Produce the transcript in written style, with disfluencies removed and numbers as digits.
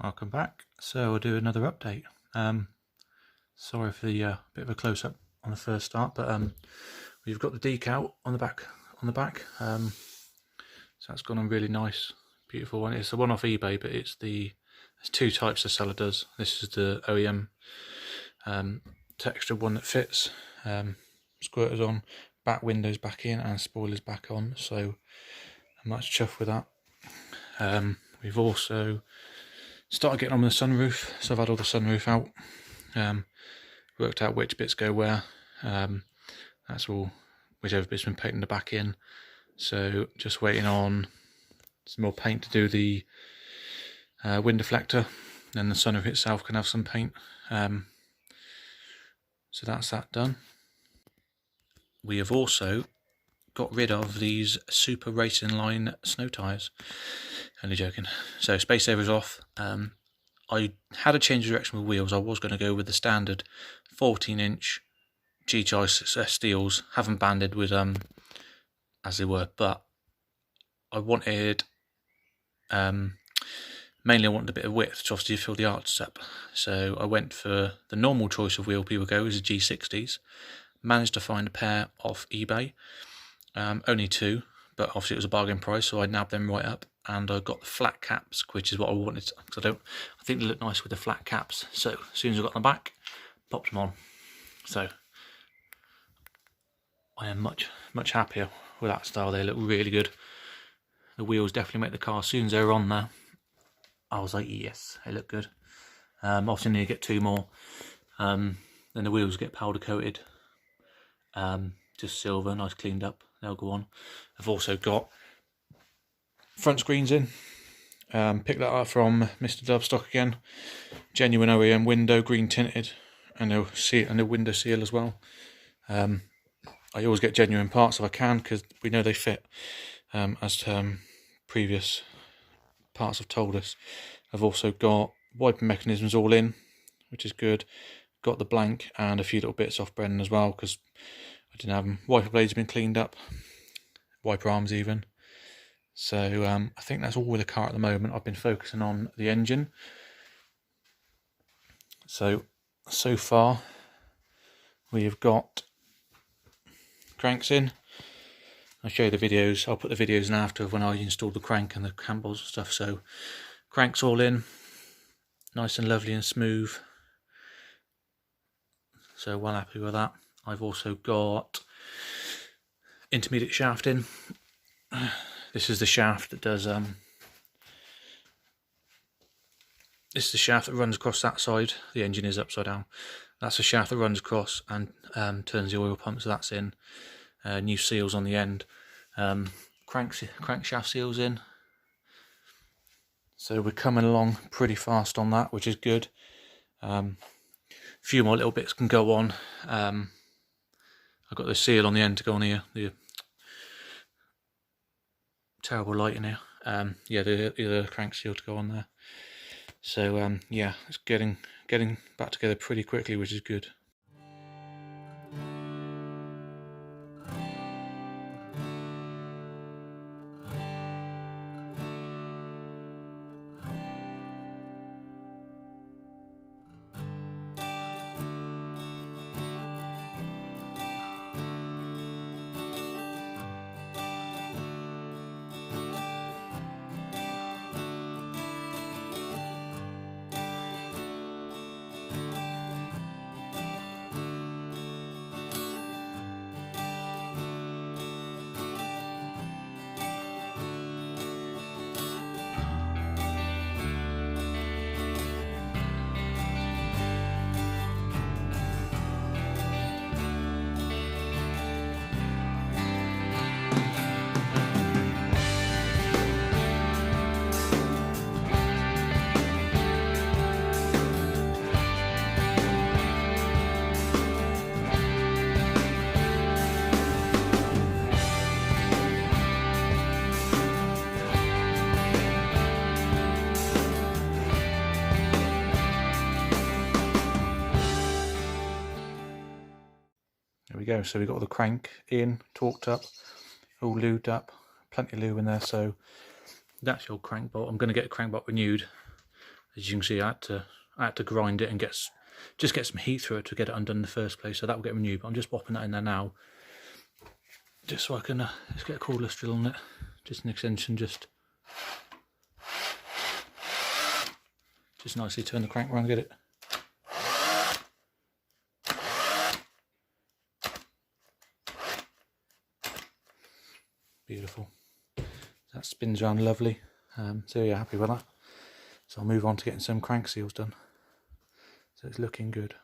Welcome back. So we'll do another update. Sorry for the bit of a close-up on the first start, but we've got the decal on the back. So that's gone on really nice, beautiful one. It's the one off eBay, but there's two types the seller does. This is the OEM texture one that fits. Squirters on, back windows back in, and spoilers back on. So I'm much chuffed with that. We've also started getting on with the sunroof, so I've had all the sunroof out, worked out which bits go where. That's all, whichever bit's been painted the back in. So just waiting on some more paint to do the wind deflector, then the sunroof itself can have some paint. So that's that done. We have also got rid of these Super Racing Line snow tyres. Only joking. So space saver's off. I had a change of direction with wheels. I was going to go with the standard 14-inch Gti steels, haven't banded with as they were, but I wanted mainly I wanted a bit of width to obviously fill the arches up. So I went for the normal choice of wheel people go is the G60s. Managed to find a pair off eBay, only two, but obviously it was a bargain price, so I nabbed them right up, and I got the flat caps, which is what I wanted, because I think they look nice with the flat caps. So as soon as I got them back, popped them on. So I am much happier with that style. They look really good. The wheels definitely make the car, as soon as they were on there, I was like, yes, they look good. Obviously need to get two more. Then the wheels get powder coated. Just silver, nice cleaned up, they'll go on. I've also got front screens in. Picked that up from Mr. Dovestock again. Genuine OEM window, green tinted, and a window seal as well. I always get genuine parts if I can, because we know they fit, as previous parts have told us. I've also got wiping mechanisms all in, which is good. Got the blank and a few little bits off Brennan as well, because I didn't have them. Wiper blades have been cleaned up, wiper arms even. So I think that's all with the car at the moment. I've been focusing on the engine. So far we have got cranks in. I'll show you the videos. I'll put the videos in after when I installed the crank and the campbells and stuff. So cranks all in, nice and lovely and smooth. So well happy with that. I've also got intermediate shaft in. This is the shaft that does this is the shaft that runs across that side. The engine is upside down. That's the shaft that runs across and turns the oil pump, so that's in. New seals on the end. Crankshaft seals in. So we're coming along pretty fast on that, which is good. Few more little bits can go on. I've got the seal on the end to go on here. The terrible light in here. Yeah, the crank seal to go on there. So yeah, it's getting back together pretty quickly, which is good. There we go. So we've got the crank in, torqued up, all lubed up, plenty of lube in there. So that's your crank bolt. I'm going to get a crank bolt renewed. As you can see, I had to grind it and just get some heat through it to get it undone in the first place, so that will get renewed. But I'm just popping that in there now, just so I can just get a cordless drill on it, just an extension, just nicely turn the crank around and get it. Beautiful. That spins around lovely. So yeah, happy with that. So I'll move on to getting some crank seals done. So it's looking good.